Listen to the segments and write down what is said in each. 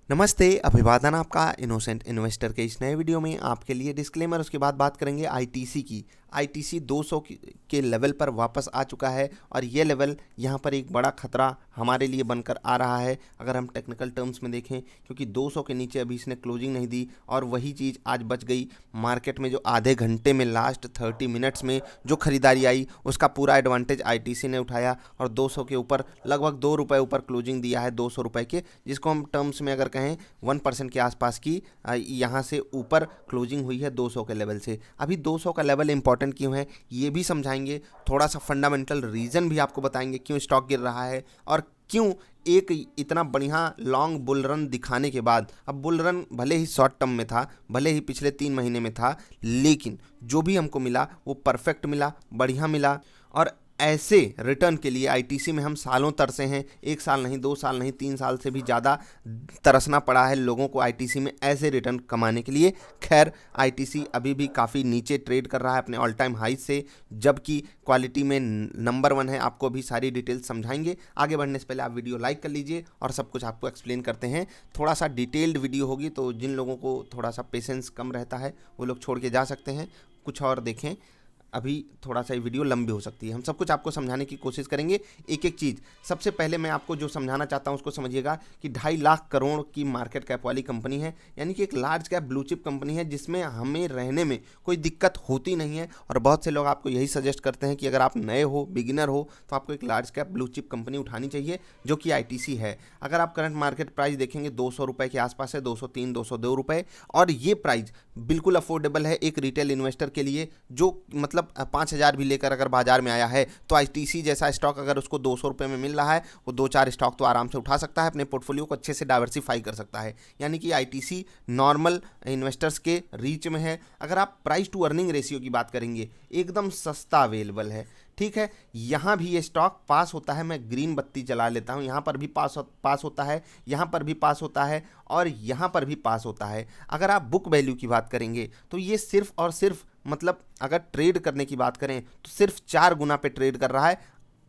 नमस्ते, अभिवादन आपका इनोसेंट इन्वेस्टर के इस नए वीडियो में आपके लिए डिस्क्लेमर। उसके बाद बात करेंगे आईटीसी की। आईटीसी 200 के लेवल पर वापस आ चुका है और ये लेवल यहाँ पर एक बड़ा खतरा हमारे लिए बनकर आ रहा है अगर हम टेक्निकल टर्म्स में देखें, क्योंकि 200 के नीचे अभी इसने क्लोजिंग नहीं दी और वही चीज़ आज बच गई मार्केट में। जो आधे घंटे में लास्ट 30 मिनट्स में जो खरीदारी आई उसका पूरा एडवांटेज आईटीसी ने उठाया और 200 के ऊपर लगभग ₹2 ऊपर क्लोजिंग दिया है, ₹200 के, जिसको हम टर्म्स में अगर कहें 1% के आसपास की यहाँ से ऊपर क्लोजिंग हुई है 200 के लेवल से। अभी 200 का लेवल इंपॉर्टेंट क्यों है ये भी समझाएंगे, थोड़ा सा फंडामेंटल रीजन भी आपको बताएंगे क्यों स्टॉक गिर रहा है और क्यों एक इतना बढ़िया लॉन्ग बुल रन दिखाने के बाद, अब बुल रन भले ही शॉर्ट टर्म में था, भले ही पिछले 3 महीने में था, लेकिन जो भी हमको मिला वो परफेक्ट मिला, बढ़िया मिला। और ऐसे रिटर्न के लिए आईटीसी में हम सालों तरसे हैं, 1 साल नहीं, 2 साल नहीं, 3 साल से भी ज़्यादा तरसना पड़ा है लोगों को आईटीसी में ऐसे रिटर्न कमाने के लिए। खैर, आईटीसी अभी भी काफ़ी नीचे ट्रेड कर रहा है अपने ऑल टाइम हाई से, जबकि क्वालिटी में नंबर 1 है। आपको भी सारी डिटेल समझाएंगे। आगे बढ़ने से पहले आप वीडियो लाइक कर लीजिए और सब कुछ आपको एक्सप्लेन करते हैं। थोड़ा सा डिटेल्ड वीडियो होगी तो जिन लोगों को थोड़ा सा पेशेंस कम रहता है वो लोग छोड़ के जा सकते हैं, कुछ और देखें। अभी थोड़ा सा ये वीडियो लंबी हो सकती है, हम सब कुछ आपको समझाने की कोशिश करेंगे एक एक चीज़। सबसे पहले मैं आपको जो समझाना चाहता हूँ उसको समझिएगा कि 2.5 लाख करोड़ की मार्केट कैप वाली कंपनी है, यानी कि एक large cap blue chip company है जिसमें हमें रहने में कोई दिक्कत होती नहीं है। और बहुत से लोग आपको यही सजेस्ट करते हैं कि अगर आप नए हो, बिगिनर हो, तो आपको एक large cap blue chip company उठानी चाहिए, जो कि आईटीसी है। अगर आप करंट मार्केट प्राइस देखेंगे ₹200 के आसपास है, 203, ₹202, और ये प्राइस बिल्कुल अफोर्डेबल है एक रिटेल इन्वेस्टर के लिए, जो मतलब 5,000 भी लेकर अगर बाजार में आया है तो आईटीसी जैसा स्टॉक अगर उसको ₹200 में मिल रहा है, वो 2-4 स्टॉक तो आराम से उठा सकता है, अपने पोर्टफोलियो को अच्छे से डाइवर्सिफाई कर सकता है। यानी कि आईटीसी नॉर्मल इन्वेस्टर्स के रीच में है। अगर आप प्राइस टू अर्निंग रेशियो की बात करेंगे, एकदम सस्ता अवेलेबल है, ठीक है। यहाँ भी ये स्टॉक पास होता है, मैं ग्रीन बत्ती जला लेता हूँ, यहाँ पर भी पास होता है, यहाँ पर भी पास होता है और यहाँ पर भी पास होता है। अगर आप बुक वैल्यू की बात करेंगे तो ये सिर्फ और सिर्फ, मतलब अगर ट्रेड करने की बात करें तो सिर्फ 4 गुना पे ट्रेड कर रहा है।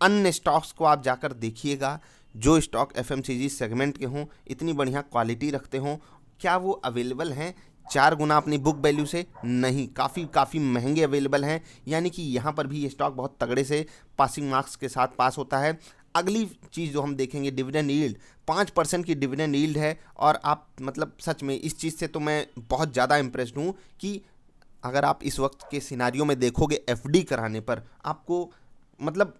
अन्य स्टॉक्स को आप जाकर देखिएगा, जो स्टॉक एफएमसीजी सेगमेंट के हों, इतनी बढ़िया क्वालिटी रखते हों, क्या वो अवेलेबल हैं 4 गुना अपनी बुक वैल्यू से? नहीं, काफ़ी महंगे अवेलेबल हैं। यानी कि यहाँ पर भी ये स्टॉक बहुत तगड़े से पासिंग मार्क्स के साथ पास होता है। अगली चीज़ जो हम देखेंगे, डिविडेंड यील्ड, 5% की डिविडेंड यील्ड है। और आप मतलब सच में इस चीज़ से तो मैं बहुत ज़्यादा इम्प्रेस्ड हूँ कि अगर आप इस वक्त के सिनारियो में देखोगे एफडी कराने पर आपको मतलब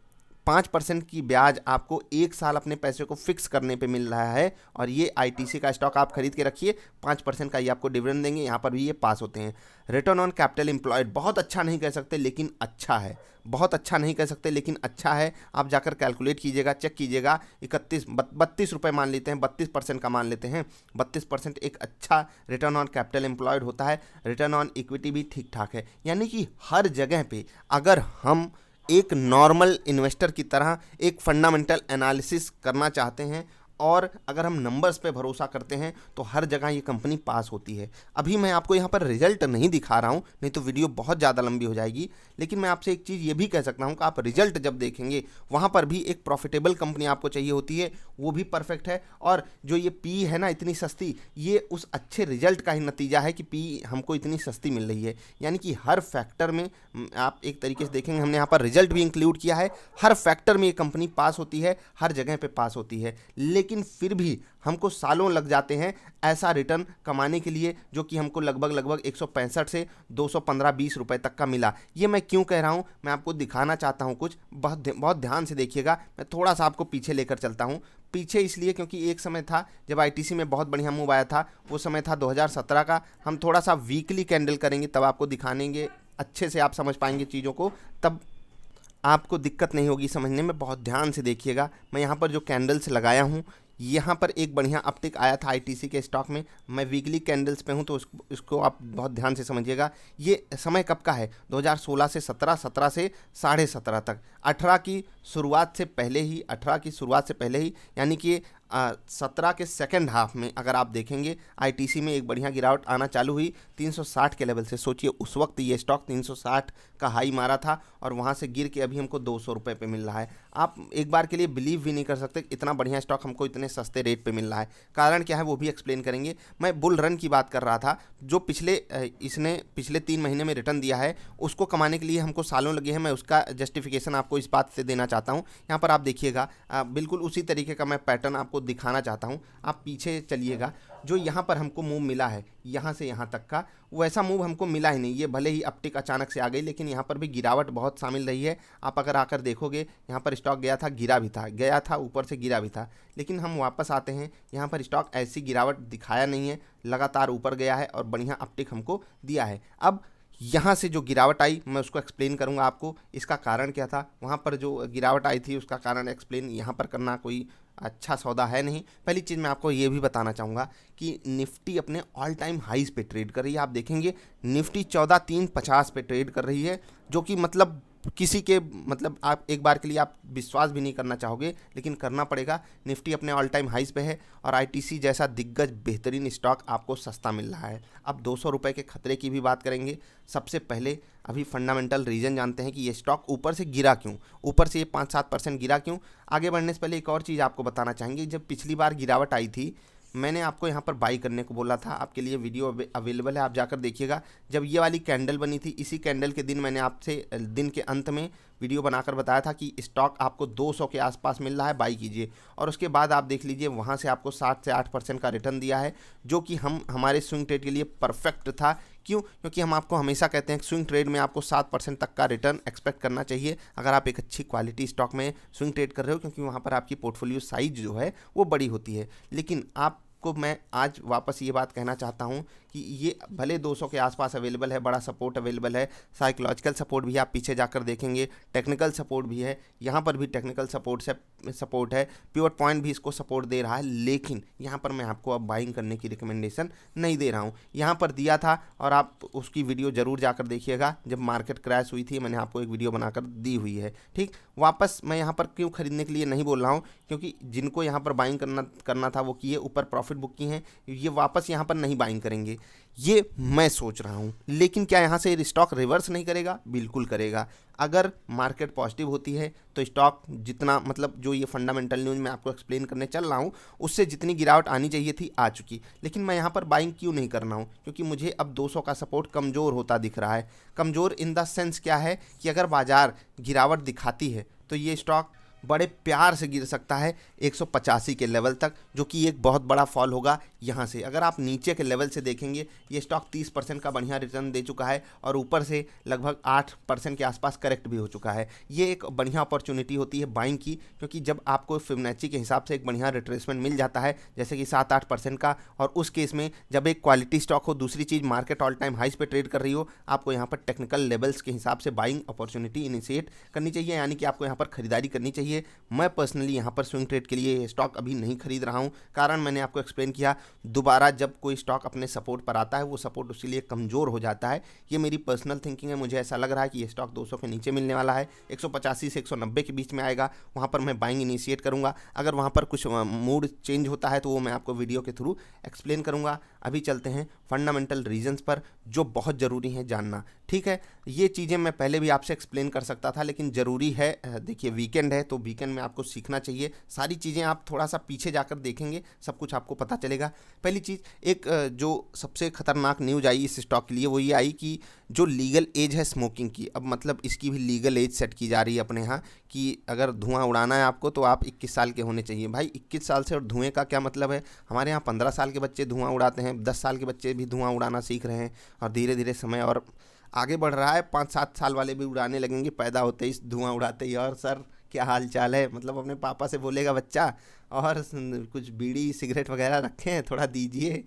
5% की ब्याज आपको 1 साल अपने पैसे को फिक्स करने पे मिल रहा है। और ये आईटीसी का स्टॉक आप खरीद के रखिए, 5% का ये आपको डिविडेंड देंगे। यहाँ पर भी ये पास होते हैं। रिटर्न ऑन कैपिटल एम्प्लॉयड बहुत अच्छा नहीं कह सकते लेकिन अच्छा है, बहुत अच्छा नहीं कह सकते लेकिन अच्छा है। आप जाकर कैलकुलेट कीजिएगा, चेक कीजिएगा। 32 रुपये मान लेते हैं, 32% का मान लेते हैं, 32% एक अच्छा रिटर्न ऑन कैपिटल एम्प्लॉयड होता है। रिटर्न ऑन इक्विटी भी ठीक ठाक है। यानी कि हर जगह पे अगर हम एक नॉर्मल इन्वेस्टर की तरह एक फंडामेंटल एनालिसिस करना चाहते हैं और अगर हम नंबर्स पे भरोसा करते हैं तो हर जगह ये कंपनी पास होती है। अभी मैं आपको यहाँ पर रिजल्ट नहीं दिखा रहा हूँ, नहीं तो वीडियो बहुत ज़्यादा लंबी हो जाएगी, लेकिन मैं आपसे एक चीज़ ये भी कह सकता हूँ कि आप रिजल्ट जब देखेंगे वहाँ पर भी एक प्रॉफिटेबल कंपनी आपको चाहिए होती है, वो भी परफेक्ट है। और जो ये पी है ना इतनी सस्ती, ये उस अच्छे रिजल्ट का ही नतीजा है कि पी हमको इतनी सस्ती मिल रही है। यानी कि हर फैक्टर में आप एक तरीके से देखेंगे, हमने यहाँ पर रिजल्ट भी इंक्लूड किया है, हर फैक्टर में ये कंपनी पास होती है, हर जगह पे पास होती है। लेकिन फिर भी हमको सालों लग जाते हैं ऐसा रिटर्न कमाने के लिए, जो कि हमको लगभग 165 से 215-20 रुपए तक का मिला। ये मैं क्यों कह रहा हूँ, मैं आपको दिखाना चाहता हूँ कुछ, बहुत ध्यान से देखिएगा। मैं थोड़ा सा आपको पीछे लेकर चलता हूँ। पीछे इसलिए क्योंकि एक समय था जब आईटीसी में बहुत बढ़िया मूव आया था, वो समय था 2017 का। हम थोड़ा सा वीकली कैंडल करेंगे तब आपको दिखानेंगे, अच्छे से आप समझ पाएंगे चीज़ों को, तब आपको दिक्कत नहीं होगी समझने में। बहुत ध्यान से देखिएगा। मैं यहाँ पर जो कैंडल्स लगाया हूँ, यहाँ पर एक बढ़िया अपटिक आया था आईटीसी के स्टॉक में। मैं वीकली कैंडल्स पे हूँ तो इसको आप बहुत ध्यान से समझिएगा। ये समय कब का है? 2016 से 17, 17 से 17.5 तक, 18 की शुरुआत से पहले ही, 18 की शुरुआत से पहले ही, यानी कि 17 के सेकंड हाफ में अगर आप देखेंगे आईटीसी में एक बढ़िया गिरावट आना चालू हुई 360 के लेवल से। सोचिए उस वक्त ये स्टॉक 360 का हाई मारा था और वहाँ से गिर के अभी हमको ₹200 पे मिल रहा है। आप एक बार के लिए बिलीव भी नहीं कर सकते इतना बढ़िया स्टॉक हमको इतने सस्ते रेट पे मिल रहा है। कारण क्या है वो भी एक्सप्लेन करेंगे। मैं बुल रन की बात कर रहा था, जो इसने पिछले 3 महीने में रिटर्न दिया है, उसको कमाने के लिए हमको सालों लगे हैं। मैं उसका जस्टिफिकेशन आपको इस बात से देना चाहता हूँ। यहाँ पर आप देखिएगा, बिल्कुल उसी तरीके का मैं पैटर्न आपको दिखाना चाहता हूँ। आप पीछे चलिएगा, जो यहाँ पर हमको मूव मिला है यहाँ से यहाँ तक का, वैसा मूव हमको मिला ही नहीं। ये भले ही अपटिक अचानक से आ गई, लेकिन यहाँ पर भी गिरावट बहुत शामिल रही है। आप अगर आकर देखोगे, यहाँ पर स्टॉक गया था, गिरा भी था, गया था ऊपर से, गिरा भी था। लेकिन हम वापस आते हैं, यहाँ पर स्टॉक ऐसी गिरावट दिखाया नहीं है, लगातार ऊपर गया है और बढ़िया अपटिक हमको दिया है। अब यहाँ से जो गिरावट आई मैं उसको एक्सप्लेन करूँगा आपको, इसका कारण क्या था। वहाँ पर जो गिरावट आई थी उसका कारण एक्सप्लेन यहाँ पर करना कोई अच्छा सौदा है नहीं। पहली चीज़ मैं आपको ये भी बताना चाहूँगा कि निफ्टी अपने ऑल टाइम हाइज पे ट्रेड कर रही है। आप देखेंगे निफ्टी 14,350 पे ट्रेड कर रही है, जो कि मतलब किसी के मतलब आप एक बार के लिए आप विश्वास भी नहीं करना चाहोगे, लेकिन करना पड़ेगा। निफ्टी अपने ऑल टाइम हाइज पे है और आईटीसी जैसा दिग्गज बेहतरीन स्टॉक आपको सस्ता मिल रहा है। अब 200 रुपये के खतरे की भी बात करेंगे। सबसे पहले अभी फंडामेंटल रीज़न जानते हैं कि ये स्टॉक ऊपर से गिरा क्यों, ऊपर से ये 5-7% गिरा क्यों। आगे बढ़ने से पहले एक और चीज़ आपको बताना चाहेंगे। जब पिछली बार गिरावट आई थी, मैंने आपको यहाँ पर बाई करने को बोला था। आपके लिए वीडियो अवेलेबल है, आप जाकर देखिएगा। जब ये वाली कैंडल बनी थी, इसी कैंडल के दिन मैंने आपसे दिन के अंत में वीडियो बनाकर बताया था कि स्टॉक आपको 200 के आसपास मिल रहा है, बाई कीजिए। और उसके बाद आप देख लीजिए, वहाँ से आपको 7 से 8% का रिटर्न दिया है, जो कि हमारे स्विंग ट्रेड के लिए परफेक्ट था। क्यों? क्योंकि हम आपको हमेशा कहते हैं कि स्विंग ट्रेड में आपको 7% तक का रिटर्न एक्सपेक्ट करना चाहिए अगर आप एक अच्छी क्वालिटी स्टॉक में स्विंग ट्रेड कर रहे हो, क्योंकि वहाँ पर आपकी पोर्टफोलियो साइज जो है वो बड़ी होती है। लेकिन आपको मैं आज वापस ये बात कहना चाहता हूँ कि ये भले 200 के आसपास अवेलेबल है, बड़ा सपोर्ट अवेलेबल है, साइकोलॉजिकल सपोर्ट भी आप पीछे जाकर देखेंगे, टेक्निकल सपोर्ट भी है, यहाँ पर भी टेक्निकल सपोर्ट है, पिवट पॉइंट भी इसको सपोर्ट दे रहा है। लेकिन यहाँ पर मैं आपको अब बाइंग करने की रिकमेंडेशन नहीं दे रहा हूँ। यहाँ पर दिया था और आप उसकी वीडियो ज़रूर जाकर देखिएगा। जब मार्केट क्रैश हुई थी, मैंने आपको एक वीडियो बनाकर दी हुई है। ठीक, वापस मैं यहाँ पर क्यों खरीदने के लिए नहीं बोल रहा हूँ, क्योंकि जिनको यहाँ पर बाइंग करना था वो किए, ऊपर प्रॉफिट बुक की हैं, ये वापस यहाँ पर नहीं बाइंग करेंगे, ये मैं सोच रहा हूँ। लेकिन क्या यहाँ से स्टॉक रिवर्स नहीं करेगा? बिल्कुल करेगा। अगर मार्केट पॉजिटिव होती है तो स्टॉक जितना मतलब जो ये फंडामेंटल न्यूज़ मैं आपको एक्सप्लेन करने चल रहा हूँ, उससे जितनी गिरावट आनी चाहिए थी आ चुकी। लेकिन मैं यहाँ पर बाइंग क्यों नहीं करना हूँ? क्योंकि मुझे अब 200 का सपोर्ट कमज़ोर होता दिख रहा है। कमज़ोर इन द सेंस क्या है कि अगर बाज़ार गिरावट दिखाती है तो ये स्टॉक बड़े प्यार से गिर सकता है 185 के लेवल तक, जो कि एक बहुत बड़ा फॉल होगा यहाँ से। अगर आप नीचे के लेवल से देखेंगे, ये स्टॉक 30% का बढ़िया रिटर्न दे चुका है और ऊपर से लगभग 8% के आसपास करेक्ट भी हो चुका है। ये एक बढ़िया अपॉर्चुनिटी होती है बाइंग की, क्योंकि जब आपको फिबोनाची के हिसाब से एक बढ़िया रिट्रेसमेंट मिल जाता है, जैसे कि 7-8% का, और उस केस में जब एक क्वालिटी स्टॉक हो, दूसरी चीज़ मार्केट ऑल टाइम हाइस पे ट्रेड कर रही हो, आपको यहाँ पर टेक्निकल लेवल्स के हिसाब से बाइंग अपॉर्चुनिटी इनिशिएट करनी चाहिए, यानी कि आपको यहाँ पर खरीदारी करनी चाहिए। मैं पर्सनली यहाँ पर स्विंग ट्रेड के लिए स्टॉक अभी नहीं खरीद रहा हूँ। कारण मैंने आपको एक्सप्लेन किया। दोबारा जब कोई स्टॉक अपने सपोर्ट पर आता है, वो सपोर्ट उसके लिए कमज़ोर हो जाता है। ये मेरी पर्सनल थिंकिंग है। मुझे ऐसा लग रहा है कि ये स्टॉक 200 के नीचे मिलने वाला है, 185 से 190 के बीच में आएगा, वहाँ पर मैं बाइंग इनिशिएट करूँगा। अगर वहाँ पर कुछ मूड चेंज होता है तो वो मैं आपको वीडियो के थ्रू एक्सप्लेन करूँगा। अभी चलते हैं फंडामेंटल रीजंस पर, जो बहुत ज़रूरी है जानना। ठीक है, ये चीज़ें मैं पहले भी आपसे एक्सप्लेन कर सकता था, लेकिन ज़रूरी है। देखिए, वीकेंड है तो वीकेंड में आपको सीखना चाहिए। सारी चीज़ें आप थोड़ा सा पीछे जाकर देखेंगे, सब कुछ आपको पता चलेगा। पहली चीज़, एक जो सबसे खतरनाक न्यूज़ आई इस स्टॉक के लिए, वो ये आई कि जो लीगल एज है स्मोकिंग की, अब मतलब इसकी भी लीगल एज सेट की जा रही है अपने यहाँ, कि अगर धुआं उड़ाना है आपको तो आप 21 साल के होने चाहिए। भाई 21 साल से और धुएं का क्या मतलब है? हमारे यहाँ 15 साल के बच्चे धुआं उड़ाते हैं, 10 साल के बच्चे भी धुआं उड़ाना सीख रहे हैं, और धीरे धीरे समय और आगे बढ़ रहा है। 5-7 साल वाले भी उड़ाने लगेंगे, पैदा होते ही धुआं उड़ाते ही। और सर क्या हाल चाल है, मतलब अपने पापा से बोलेगा बच्चा, और कुछ बीड़ी सिगरेट वगैरह रखें, थोड़ा दीजिए।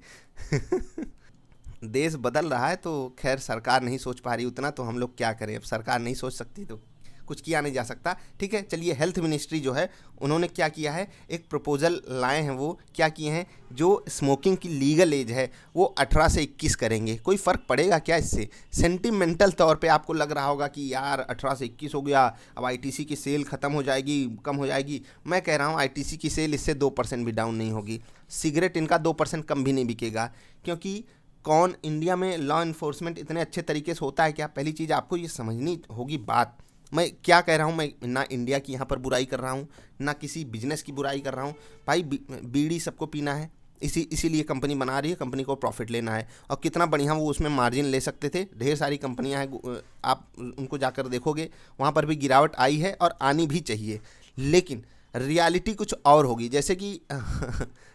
देश बदल रहा है, तो खैर सरकार नहीं सोच पा रही उतना, तो हम लोग क्या करें? अब सरकार नहीं सोच सकती तो कुछ किया नहीं जा सकता। ठीक है, चलिए, हेल्थ मिनिस्ट्री जो है उन्होंने क्या किया है, एक प्रपोजल लाए हैं। वो क्या किए हैं, जो स्मोकिंग की लीगल एज है वो 18 से 21 करेंगे। कोई फ़र्क पड़ेगा क्या इससे? सेंटिमेंटल तौर पे आपको लग रहा होगा कि यार 18 से 21 हो गया, अब आईटीसी की सेल ख़त्म हो जाएगी, कम हो जाएगी। मैं कह रहा हूँ आईटीसी की सेल इससे 2% भी डाउन नहीं होगी। सिगरेट इनका 2% कम भी नहीं बिकेगा, क्योंकि कौन इंडिया में लॉ इन्फोर्समेंट इतने अच्छे तरीके से होता है क्या? पहली चीज़ आपको ये समझनी होगी बात। मैं क्या कह रहा हूँ, मैं ना इंडिया की यहाँ पर बुराई कर रहा हूँ, ना किसी बिजनेस की बुराई कर रहा हूँ। भाई बीड़ी सबको पीना है, इसीलिए कंपनी बना रही है, कंपनी को प्रॉफिट लेना है। और कितना बढ़िया वो उसमें मार्जिन ले सकते थे। ढेर सारी कंपनियां हैं, आप उनको जाकर देखोगे वहाँ पर भी गिरावट आई है और आनी भी चाहिए। लेकिन रियलिटी कुछ और होगी, जैसे कि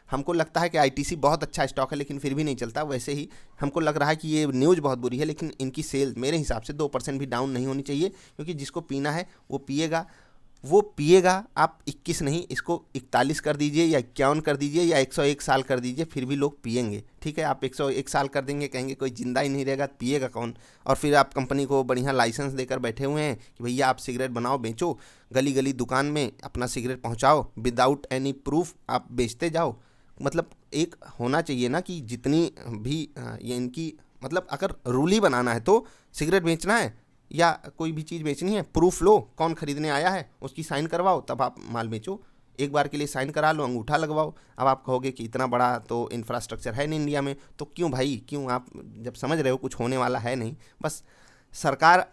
हमको लगता है कि आईटीसी बहुत अच्छा स्टॉक है लेकिन फिर भी नहीं चलता, वैसे ही हमको लग रहा है कि ये न्यूज़ बहुत बुरी है, लेकिन इनकी सेल मेरे हिसाब से 2% भी डाउन नहीं होनी चाहिए, क्योंकि जिसको पीना है वो पिएगा। आप 21 नहीं, इसको 41 कर दीजिए या 51 कर दीजिए या 101 साल कर दीजिए, फिर भी लोग पिएंगे। ठीक है, आप 101 साल कर देंगे, कहेंगे कोई जिंदा ही नहीं रहेगा, पिएगा कौन। और फिर आप कंपनी को बढ़िया लाइसेंस देकर बैठे हुए हैं कि भैया आप सिगरेट बनाओ, बेचो, गली गली दुकान में अपना सिगरेट पहुंचाओ, विदाउट एनी प्रूफ आप बेचते जाओ। मतलब एक होना चाहिए ना कि जितनी भी ये इनकी, मतलब अगर रूल ही बनाना है तो सिगरेट बेचना है या कोई भी चीज़ बेचनी है, प्रूफ लो, कौन खरीदने आया है उसकी साइन करवाओ, तब आप माल बेचो। एक बार के लिए साइन करा लो, अंगूठा लगवाओ। अब आप कहोगे कि इतना बड़ा तो इंफ्रास्ट्रक्चर है नहीं इंडिया में, तो क्यों भाई, क्यों? आप जब समझ रहे हो कुछ होने वाला है नहीं, बस सरकार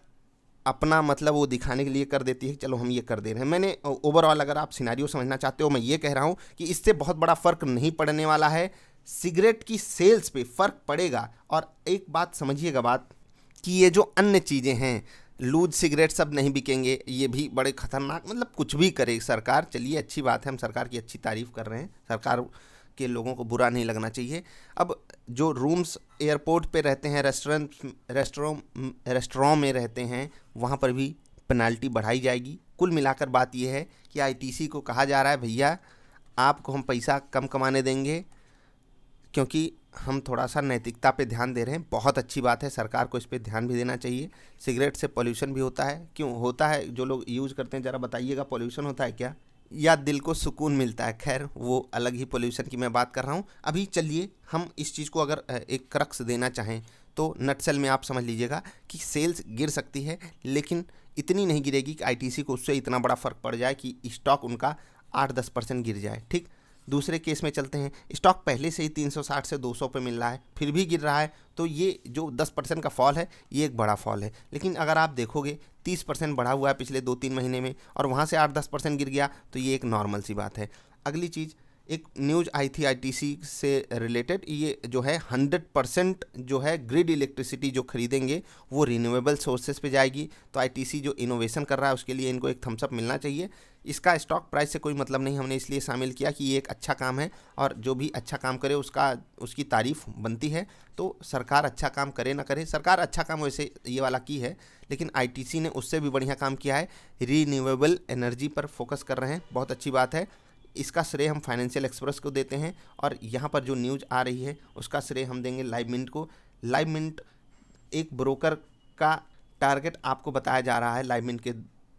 अपना मतलब वो दिखाने के लिए कर देती है कि चलो हम ये कर दे रहे हैं। मैंने ओवरऑल अगर आप सिनेरियो समझना चाहते हो, मैं ये कह रहा हूँ कि इससे बहुत बड़ा फ़र्क नहीं पड़ने वाला है। सिगरेट की सेल्स पे फ़र्क पड़ेगा। और एक बात समझिएगा बात, कि ये जो अन्य चीज़ें हैं, लूज सिगरेट सब नहीं बिकेंगे, ये भी बड़े खतरनाक, मतलब कुछ भी करे सरकार, चलिए अच्छी बात है, हम सरकार की अच्छी तारीफ़ कर रहे हैं, सरकार के लोगों को बुरा नहीं लगना चाहिए। अब जो रूम्स एयरपोर्ट पे रहते हैं, रेस्टोरों में रहते हैं, वहाँ पर भी पेनाल्टी बढ़ाई जाएगी। कुल मिलाकर बात यह है कि आईटीसी को कहा जा रहा है भैया आपको हम पैसा कम कमाने देंगे, क्योंकि हम थोड़ा सा नैतिकता पे ध्यान दे रहे हैं। बहुत अच्छी बात है, सरकार को इस पे ध्यान भी देना चाहिए। सिगरेट से पोल्यूशन भी होता है, क्यों होता है? जो लोग यूज़ करते हैं ज़रा बताइएगा, पोल्यूशन होता है क्या, या दिल को सुकून मिलता है? खैर वो अलग ही पोल्यूशन की मैं बात कर रहा हूँ। अभी चलिए हम इस चीज़ को अगर एक क्रक्स देना चाहें तो नटसेल में आप समझ लीजिएगा कि सेल्स गिर सकती है, लेकिन इतनी नहीं गिरेगी कि आईटीसी को उससे इतना बड़ा फ़र्क पड़ जाए कि स्टॉक उनका 8-10% गिर जाए। ठीक, दूसरे केस में चलते हैं। स्टॉक पहले से ही 360 से 200 पे मिल रहा है, फिर भी गिर रहा है, तो ये जो 10% का फॉल है ये एक बड़ा फॉल है। लेकिन अगर आप देखोगे 30% बढ़ा हुआ है पिछले 2-3 महीने में, और वहाँ से 8-10% गिर गया, तो ये एक नॉर्मल सी बात है। अगली चीज़, एक न्यूज़ आई थी आईटीसी से रिलेटेड, ये जो है 100% जो है ग्रिड इलेक्ट्रिसिटी जो खरीदेंगे वो रिन्यूएबल सोर्सेज पे जाएगी। तो आईटीसी जो इनोवेशन कर रहा है उसके लिए इनको एक थम्सअप मिलना चाहिए। इसका स्टॉक प्राइस से कोई मतलब नहीं, हमने इसलिए शामिल किया कि ये एक अच्छा काम है, और जो भी अच्छा काम करे उसकी तारीफ बनती है। तो सरकार अच्छा काम करे ना करे, सरकार अच्छा काम वैसे ये वाला की है, लेकिन आईटीसी ने उससे भी बढ़िया काम किया है, रिन्यूएबल एनर्जी पर फोकस कर रहे हैं, बहुत अच्छी बात है। इसका श्रेय हम फाइनेंशियल एक्सप्रेस को देते हैं, और यहाँ पर जो न्यूज़ आ रही है उसका श्रेय हम देंगे लाइव मिंट को। लाइव मिंट एक ब्रोकर का टारगेट आपको बताया जा रहा है, लाइव मिंट के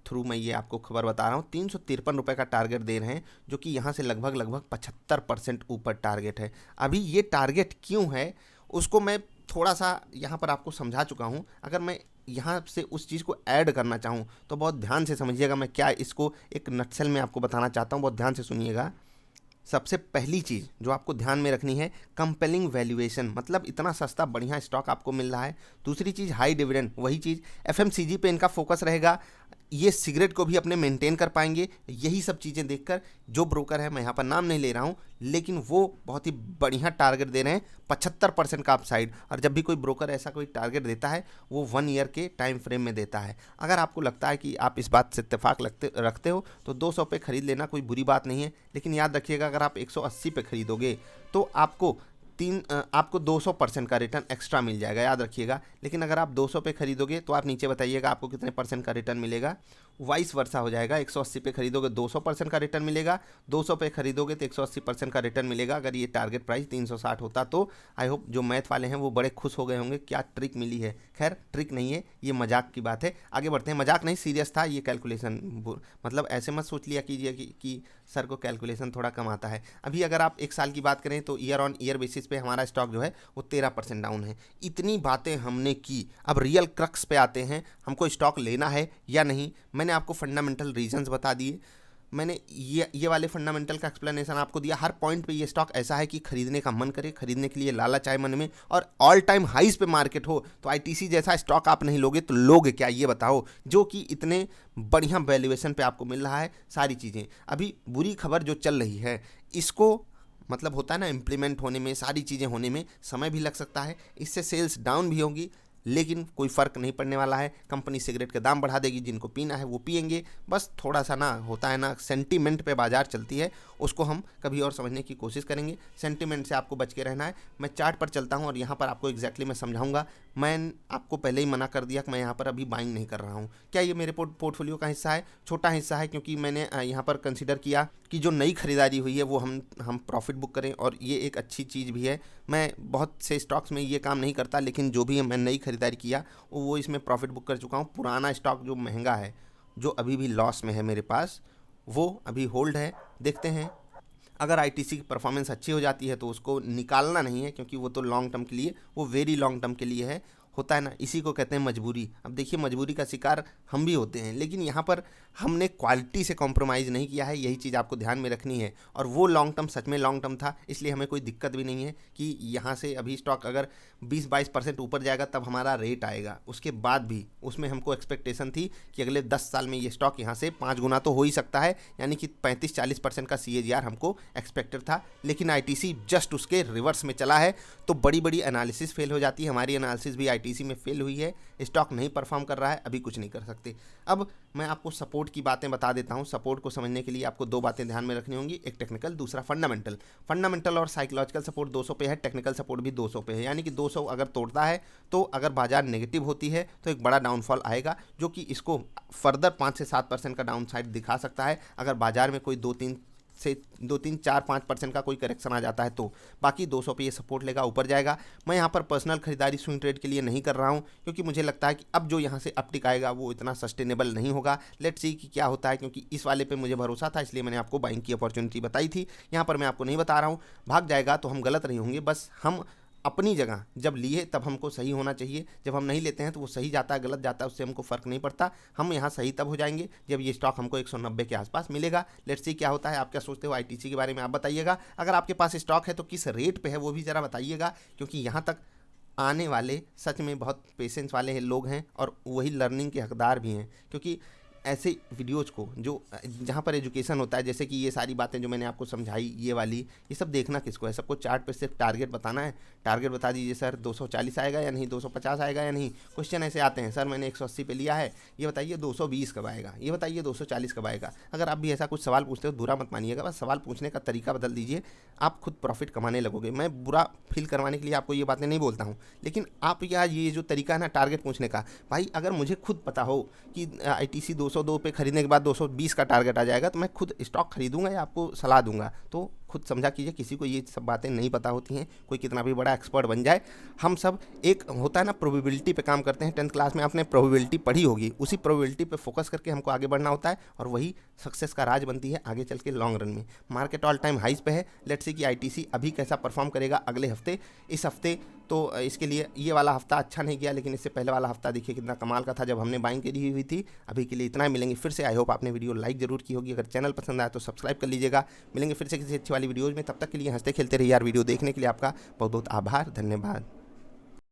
थ्रू मैं ये आपको खबर बता रहा हूँ, 353 रुपये का टारगेट दे रहे हैं, जो कि यहाँ से लगभग 75% ऊपर टारगेट है। अभी ये टारगेट क्यों है उसको मैं थोड़ा सा यहाँ पर आपको समझा चुका हूँ। अगर मैं यहाँ से उस चीज़ को ऐड करना चाहूँ तो बहुत ध्यान से समझिएगा, मैं क्या इसको एक नटसेल में आपको बताना चाहता हूँ, बहुत ध्यान से सुनिएगा। सबसे पहली चीज़ जो आपको ध्यान में रखनी है, कंपेलिंग वैल्यूएशन, मतलब इतना सस्ता बढ़िया स्टॉक आपको मिल रहा है। दूसरी चीज़ हाई डिविडेंड, वही चीज़ एफएमसीजी पे इनका फोकस रहेगा, ये सिगरेट को भी अपने मेंटेन कर पाएंगे। यही सब चीज़ें देखकर जो ब्रोकर है, मैं यहाँ पर नाम नहीं ले रहा हूँ, लेकिन वो बहुत ही बढ़िया टारगेट दे रहे हैं, 75% का अपसाइड। और जब भी कोई ब्रोकर ऐसा कोई टारगेट देता है वो 1 ईयर के टाइम फ्रेम में देता है। अगर आपको लगता है कि आप इस बात से इत्तेफाक रखते हो तो 200 पे खरीद लेना कोई बुरी बात नहीं है, लेकिन याद रखिएगा अगर आप 180 पे खरीदोगे तो आपको 200% का रिटर्न एक्स्ट्रा मिल जाएगा, याद रखिएगा। लेकिन अगर आप 200 पे खरीदोगे तो आप नीचे बताइएगा आपको कितने % का रिटर्न मिलेगा। वाइस वर्सा हो जाएगा, 180 पे खरीदोगे 200% का रिटर्न मिलेगा, 200 पे खरीदोगे तो 180% का रिटर्न मिलेगा। अगर ये टारगेट प्राइस 360 होता तो आई होप जो मैथ वाले हैं वो बड़े खुश हो गए होंगे, क्या ट्रिक मिली है। खैर ट्रिक नहीं है, ये मजाक की बात है। आगे बढ़ते हैं, मजाक नहीं सीरियस था ये कैलकुलेशन, मतलब ऐसे मत सोच लिया कीजिए कि सर को कैलकुलेशन थोड़ा कम आता है। अभी अगर आप 1 साल की बात करें तो ईयर ऑन ईयर बेसिस पे हमारा स्टॉक जो है वो 13% डाउन है। इतनी बातें हमने की, अब रियल क्रक्स पे आते हैं, हमको स्टॉक लेना है या नहीं। मैंने आपको फंडामेंटल रीजंस बता दिए, मैंने ये वाले फंडामेंटल का एक्सप्लेनेशन आपको दिया। हर पॉइंट पे ये स्टॉक ऐसा है कि खरीदने का मन करे, खरीदने के लिए लालच आए मन में, और ऑल टाइम हाईज पे मार्केट हो तो आईटीसी जैसा स्टॉक आप नहीं लोगे तो लोगे क्या ये बताओ, जो कि इतने बढ़िया वैल्यूएशन पे आपको मिल रहा है। सारी चीज़ें अभी बुरी खबर जो चल रही है इसको मतलब होता है ना इम्प्लीमेंट होने में, सारी चीज़ें होने में समय भी लग सकता है, इससे सेल्स डाउन भी होंगी, लेकिन कोई फ़र्क नहीं पड़ने वाला है। कंपनी सिगरेट के दाम बढ़ा देगी, जिनको पीना है वो पियेंगे, बस थोड़ा सा ना होता है ना सेंटीमेंट पे बाजार चलती है, उसको हम कभी और समझने की कोशिश करेंगे। सेंटीमेंट से आपको बच के रहना है। मैं चार्ट पर चलता हूँ और यहाँ पर आपको एग्जैक्टली मैं समझाऊंगा। मैं आपको पहले ही मना कर दिया कि मैं यहाँ पर अभी बाइंग नहीं कर रहा हूँ। क्या ये मेरे पोर्टफोलियो का हिस्सा है? छोटा हिस्सा है, क्योंकि मैंने यहाँ पर कंसिडर किया कि जो नई खरीदारी हुई है वो हम प्रॉफिट बुक करें, और ये एक अच्छी चीज़ भी है। मैं बहुत से स्टॉक्स में ये काम नहीं करता, लेकिन जो भी मैं नई खरीदारी किया वो इसमें प्रॉफिट बुक कर चुका हूँ। पुराना स्टॉक जो महंगा है, जो अभी भी लॉस में है मेरे पास, वो अभी होल्ड है। देखते हैं अगर आईटीसी की परफॉर्मेंस अच्छी हो जाती है तो उसको निकालना नहीं है, क्योंकि वो तो लॉन्ग टर्म के लिए, वो वेरी लॉन्ग टर्म के लिए है। होता है ना, इसी को कहते हैं मजबूरी। अब देखिए मजबूरी का शिकार हम भी होते हैं, लेकिन यहाँ पर हमने क्वालिटी से कॉम्प्रोमाइज़ नहीं किया है, यही चीज़ आपको ध्यान में रखनी है। और वो लॉन्ग टर्म सच में लॉन्ग टर्म था, इसलिए हमें कोई दिक्कत भी नहीं है कि यहाँ से अभी स्टॉक अगर 20-22% ऊपर जाएगा तब हमारा रेट आएगा। उसके बाद भी उसमें हमको एक्सपेक्टेशन थी कि अगले 10 साल में ये स्टॉक यहाँ से 5 गुना तो हो ही सकता है, यानी कि 35-40% का CAGR हमको एक्सपेक्टेड था। लेकिन आईटीसी जस्ट उसके रिवर्स में चला है, तो बड़ी बड़ी एनालिसिस फेल हो जाती है। हमारी एनालिसिस भी आईटीसी में फेल हुई है, स्टॉक नहीं परफॉर्म कर रहा है, अभी कुछ नहीं कर सकते। अब मैं आपको सपोर्ट की बातें बता देता हूं। सपोर्ट को समझने के लिए आपको दो बातें ध्यान में रखनी होंगी, एक टेक्निकल, दूसरा फंडामेंटल। फंडामेंटल और साइकोलॉजिकल सपोर्ट 200 पे है, टेक्निकल सपोर्ट भी 200 पे है, यानी कि 200 अगर तोड़ता है तो अगर बाजार नेगेटिव होती है तो एक बड़ा डाउनफॉल आएगा, जो कि इसको फर्दर 5 से 7% का डाउन साइड दिखा सकता है। अगर बाजार में कोई 2-3-4-5% का कोई करेक्शन आ जाता है तो बाकी 200 पे ये सपोर्ट लेगा, ऊपर जाएगा। मैं यहाँ पर पर्सनल खरीदारी स्विंग ट्रेड के लिए नहीं कर रहा हूँ, क्योंकि मुझे लगता है कि अब जो यहाँ से अपटिक आएगा वो इतना सस्टेनेबल नहीं होगा। लेट्स सी कि क्या होता है, क्योंकि इस वाले पे मुझे भरोसा था, इसलिए मैंने आपको बाइंग की अपॉर्चुनिटी बताई थी। यहाँ पर मैं आपको नहीं बता रहा हूँ। भाग जाएगा तो हम गलत नहीं होंगे, बस हम अपनी जगह जब लिए तब हमको सही होना चाहिए। जब हम नहीं लेते हैं तो वो सही जाता है गलत जाता है, उससे हमको फ़र्क नहीं पड़ता। हम यहाँ सही तब हो जाएंगे जब ये स्टॉक हमको 190 के आसपास मिलेगा। लेट्स सी क्या होता है। आप क्या सोचते हो आईटीसी के बारे में, आप बताइएगा। अगर आपके पास स्टॉक है तो किस रेट पे है वो भी ज़रा बताइएगा, क्योंकि यहाँ तक आने वाले सच में बहुत पेशेंस वाले लोग हैं और वही लर्निंग के हकदार भी हैं, क्योंकि ऐसे वीडियोज़ को जो जहाँ पर एजुकेशन होता है, जैसे कि ये सारी बातें जो मैंने आपको समझाई ये वाली, ये सब देखना किसको है? सबको चार्ट पे सिर्फ टारगेट बताना है। टारगेट बता दीजिए सर 240 आएगा या नहीं, 250 आएगा या नहीं। क्वेश्चन ऐसे आते हैं, सर मैंने 180 पे लिया है, ये बताइए 220 कब आएगा, ये बताइए 240 कब आएगा। अगर आप भी ऐसा कुछ सवाल पूछते हो बुरा मत मानिएगा, बस सवाल पूछने का तरीका बदल दीजिए, आप खुद प्रॉफिट कमाने लगोगे। मैं बुरा फील करवाने के लिए आपको ये बातें नहीं बोलता हूँ, लेकिन आप ये जो तरीका है ना टारगेट पूछने का, भाई अगर मुझे खुद पता हो कि आईटीसी 202 पे खरीदने के बाद 220 का टारगेट आ जाएगा तो मैं खुद स्टॉक खरीदूंगा या आपको सलाह दूंगा। तो खुद समझा कीजिए, किसी को ये सब बातें नहीं पता होती हैं, कोई कितना भी बड़ा एक्सपर्ट बन जाए। हम सब एक होता है ना प्रोबेबिलिटी पे काम करते हैं। 10th क्लास में आपने प्रोबेबिलिटी पढ़ी होगी, उसी प्रोबेबिलिटी पे फोकस करके हमको आगे बढ़ना होता है, और वही सक्सेस का राज बनती है आगे चल के लॉन्ग रन में। मार्केट ऑल टाइम हाइज पे है। लेट्स सी कि आईटीसी अभी कैसा परफॉर्म करेगा अगले हफ्ते। इस हफ्ते तो इसके लिए ये वाला हफ्ता अच्छा नहीं गया, लेकिन इससे पहले वाला हफ्ता देखिए कितना कमाल का था जब हमने बाइंग करी हुई थी। अभी के लिए इतना ही, मिलेंगे फिर से। आई होप आपने वीडियो लाइक जरूर की होगी, अगर चैनल पसंद आया तो सब्सक्राइब कर लीजिएगा। मिलेंगे फिर से किसी अच्छी वाली वीडियोज़ में, तब तक के लिए हंसते खेलते रहिए यार। वीडियो देखने के लिए आपका बहुत बहुत आभार, धन्यवाद।